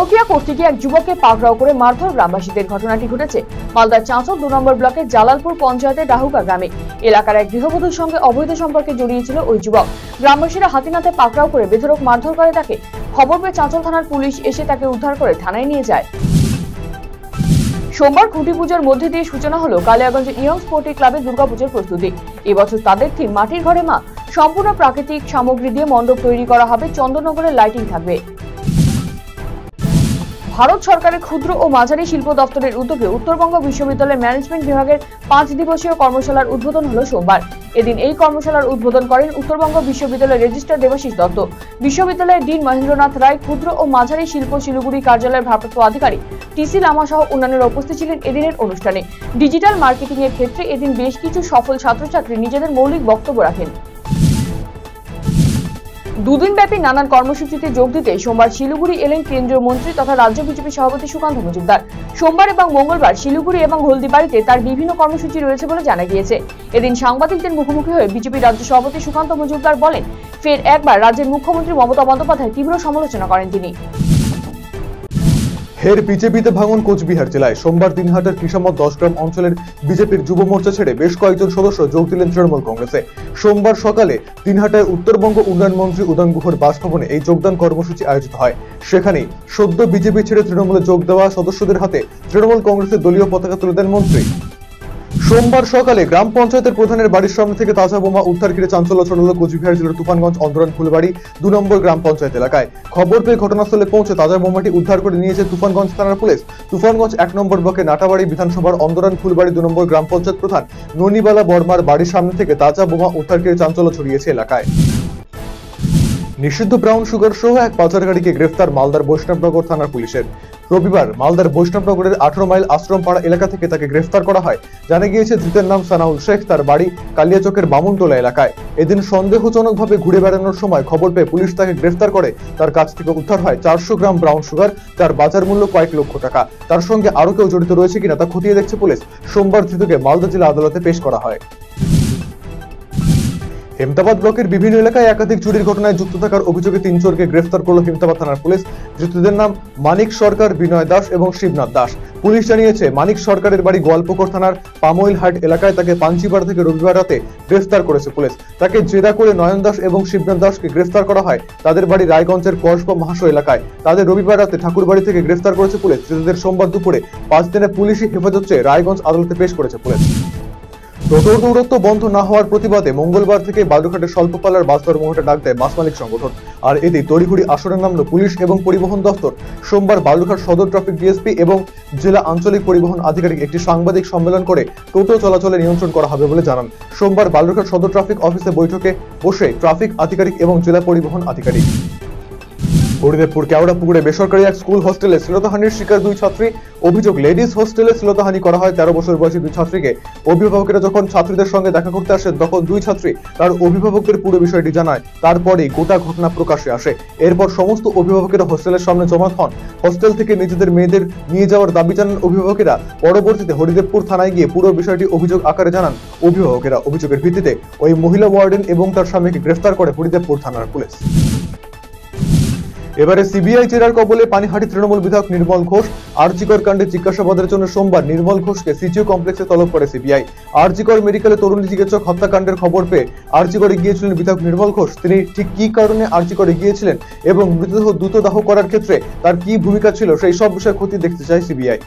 পরকীয়া করতে গিয়ে এক যুবককে পাকড়াও করে মারধর গ্রামবাসীদের। ঘটনাটি ঘটেছে মালদার চাঁচল 2 নম্বর ব্লকের জালালপুর পঞ্চায়েতের ডাহুকা গ্রামে। এলাকার এক গৃহবধূর সঙ্গে অবৈধ সম্পর্কে জড়িয়েছিল ওই যুবক। গ্রামবাসীরা হাতে পাকড়াও করে বেধড়ক মারধর করে তাকে। খবর পেয়ে চাঁচল থানার পুলিশ এসে তাকে উদ্ধার করে থানায় নিয়ে যায়। সোমবার খুঁটি পুজোর মধ্যে দিয়ে সূচনা হলো কালিয়াগঞ্জ ইয়ং স্পোর্টিং ক্লাবের দুর্গাপুজোর প্রস্তুতি। এবছর তাদের থিম মাটির ঘরে মা। সম্পূর্ণ প্রাকৃতিক সামগ্রী দিয়ে মণ্ডপ তৈরি করা হবে, চন্দননগরের লাইটিং থাকবে। ভারত সরকারের ক্ষুদ্র ও মাঝারি শিল্প দপ্তরের উদ্যোগে উত্তরবঙ্গ বিশ্ববিদ্যালয়ের ম্যানেজমেন্ট বিভাগের 5 দিবসীয় কর্মশালার উদ্বোধন হলো সোমবার। এদিন এই কর্মশালার উদ্বোধন করেন উত্তরবঙ্গ বিশ্ববিদ্যালয়ের রেজিস্ট্রার দেবাশিস দত্ত। বিশ্ববিদ্যালয়ের ডিন মহেন্দ্রনাথ রায়, ক্ষুদ্র ও মাঝারি শিল্প শিলিগুড়ি কার্যালয়ের ভারপ্রাপ্ত আধিকারিক টিসি লামা সহ অন্যান্যরা উপস্থিত ছিলেন এদিনের অনুষ্ঠানে। ডিজিটাল মার্কেটিং এর ক্ষেত্রে এদিন বেশ কিছু সফল ছাত্রছাত্রী নিজেদের মৌলিক বক্তব্য রাখেন। দুদিনব্যাপী নানান কর্মসূচিতে যোগ দিতে সোমবার শিলিগুড়ি এলেন কেন্দ্রীয় মন্ত্রী তথা রাজ্য বিজেপি সভাপতি সুকান্ত মজুমদার। সোমবার এবং মঙ্গলবার শিলিগুড়ি এবং হলদিবাড়িতে তার বিভিন্ন কর্মসূচি রয়েছে বলে জানা গিয়েছে। এদিন সাংবাদিকদের মুখোমুখি হয়ে বিজেপি রাজ্য সভাপতি সুকান্ত মজুমদার বলেন, ফের একবার রাজ্যের মুখ্যমন্ত্রী মমতা বন্দ্যোপাধ্যায় তীব্র সমালোচনা করেন তিনি। ফের বিজেপিতে ভাঙন কোচবিহার জেলায়। সোমবার দিনহাটার কৃষামত 10 গ্রাম অঞ্চলের বিজেপির যুব মোর্চা ছেড়ে বেশ কয়েকজন সদস্য যোগ দিলেন তৃণমূল কংগ্রেসে। সোমবার সকালে দিনহাটায় উত্তরবঙ্গ উন্নয়ন মন্ত্রী উদয়ন গুহর বাসভবনে এই যোগদান কর্মসূচি আয়োজিত হয়। সেখানেই সদ্য বিজেপি ছেড়ে তৃণমূলে যোগ দেওয়া সদস্যদের হাতে তৃণমূল কংগ্রেসের দলীয় পতাকা তুলে দেন মন্ত্রী। সোমবার সকালে গ্রাম পঞ্চায়েতের প্রধানের বাড়ির সামনে থেকে তাজা বোমা উদ্ধার ঘিরে চাঞ্চল্য ছড়ালো কোচবিহার জেলার তুফানগঞ্জ অন্দরান ফুলবাড়ি 2 নম্বর গ্রাম পঞ্চায়েত এলাকায়। খবর পেয়ে ঘটনাস্থলে পৌঁছে তাজা বোমাটি উদ্ধার করে নিয়েছে তুফানগঞ্জ থানার পুলিশ। তুফানগঞ্জ 1 নম্বর ব্লকের নাটাবাড়ি বিধানসভার অন্দরান ফুলবাড়ি 2 নম্বর গ্রাম পঞ্চায়েত প্রধান ননিবালা বর্মার বাড়ির সামনে থেকে তাজা বোমা উদ্ধার ঘিরে চাঞ্চল্য ছড়িয়েছে এলাকায়। নিষিদ্ধ ব্রাউন সুগার সহ এক পাচারকারীকে গ্রেফতার মালদার বৈষ্ণবনগর থানার পুলিশের। রবিবার মালদার বৈষ্ণবনগরের 18 মাইল আশ্রমপাড়া এলাকা থেকে তাকে গ্রেফতার করা হয়। জানা গিয়েছে ধৃতের নাম সানাউল শেখ, তার বাড়ি কালিয়াচকের বামুনটোলা এলাকায়। এদিন সন্দেহজনকভাবে ঘুরে বেড়ানোর সময় খবর পেয়ে পুলিশ তাকে গ্রেফতার করে। তার কাছ থেকে উদ্ধার হয় 400 গ্রাম ব্রাউন সুগার, যার বাজার মূল্য কয়েক লক্ষ টাকা। তার সঙ্গে আরো কেউ জড়িত রয়েছে কিনা তা খতিয়ে দেখছে পুলিশ। সোমবার ধৃতকে মালদা জেলা আদালতে পেশ করা হয়। হেমতাবাদ ব্লকের বিভিন্ন এলাকায় একাধিক চুরির ঘটনায় যুক্ত থাকার অভিযোগে 3 জনকে গ্রেফতার করল হেমতাবাদ থানার পুলিশ। ধৃতদের নাম মানিক সরকার, বিনয় দাস এবং শিবনাথ দাস। পুলিশ জানিয়েছে মানিক সরকারের বাড়ি গোয়ালপুকুর থানার পামইলহাট এলাকায়। তাকে পাঞ্চিপাড়া থেকে রবিবার রাতে গ্রেফতার করেছে পুলিশ। তাকে জেরা করে নয়ন দাস এবং শিবনাথ দাসকে গ্রেফতার করা হয় তাদের বাড়ি রায়গঞ্জের কসবা মহাশয় এলাকায়। তাদের রবিবার রাতে ঠাকুরবাড়ি থেকে গ্রেফতার করেছে পুলিশ। ধৃতদের সোমবার দুপুরে 5 দিনের পুলিশি হেফাজত চেয়ে রায়গঞ্জ আদালতে পেশ করেছে পুলিশ। টোটোর দৌরত্ব বন্ধ না হওয়ার প্রতিবাদে মঙ্গলবার থেকে বালুরঘাটের স্বল্পপাল্লার বাস ধর্মঘটে ডাক দেয় বাস মালিক সংগঠন। আর এতে তড়িঘড়ি আসরে নামল পুলিশ এবং পরিবহন দপ্তর। সোমবার বালুরঘাট সদর ট্রাফিক ডিএসপি এবং জেলা আঞ্চলিক পরিবহন আধিকারিক একটি সাংবাদিক সম্মেলন করে টোটো চলাচলে নিয়ন্ত্রণ করা হবে বলে জানান। সোমবার বালুরঘাট সদর ট্রাফিক অফিসে বৈঠকে বসে ট্রাফিক আধিকারিক এবং জেলা পরিবহন আধিকারিক। হরিদেবপুর কেওড়াপুকুরে বেসরকারি এক স্কুল হোস্টেলে শ্লীলতাহানির শিকার 2 ছাত্রী। অভিযোগ, লেডিস হোস্টেলে শ্লীলতাহানি করা হয় 13 বছর বয়সী 2 ছাত্রীকে। অভিভাবকেরা যখন ছাত্রীদের সঙ্গে দেখা করতে আসেন তখন 2 ছাত্রী তার অভিভাবকদের পুরো বিষয়টি জানায়। তারপরেই গোটা ঘটনা প্রকাশ্যে আসে। এরপর সমস্ত অভিভাবকেরা হোস্টেলের সামনে জমা হন। হোস্টেল থেকে নিজেদের মেয়েদের নিয়ে যাওয়ার দাবি জানান অভিভাবকেরা। পরবর্তীতে হরিদেবপুর থানায় গিয়ে পুরো বিষয়টি অভিযোগ আকারে জানান অভিভাবকেরা। অভিযোগের ভিত্তিতে ওই মহিলা ওয়ার্ডেন এবং তার স্বামীকে গ্রেফতার করে হরিদেবপুর থানার পুলিশ। এবারে সিবিআই জেরার কবলে পানিহাটি তৃণমূল বিধায়ক নির্মল ঘোষ। আরজিকর কাণ্ডে জিজ্ঞাসাবাদের জন্য সোমবার নির্মল ঘোষকে সিজিও কমপ্লেক্সে তলব করে সিবিআই। আরজিকর মেডিকেলে তরুণী চিকিৎসক হত্যাকাণ্ডের খবর পেয়ে আরজিকরে গিয়েছিলেন বিধায়ক নির্মল ঘোষ। তিনি ঠিক কি কারণে আরজিকরে গিয়েছিলেন এবং মৃতদেহ দ্রুত দাহ করার ক্ষেত্রে তার কি ভূমিকা ছিল সেই সব বিষয়ে খতিয়ে দেখতে চায় সিবিআই।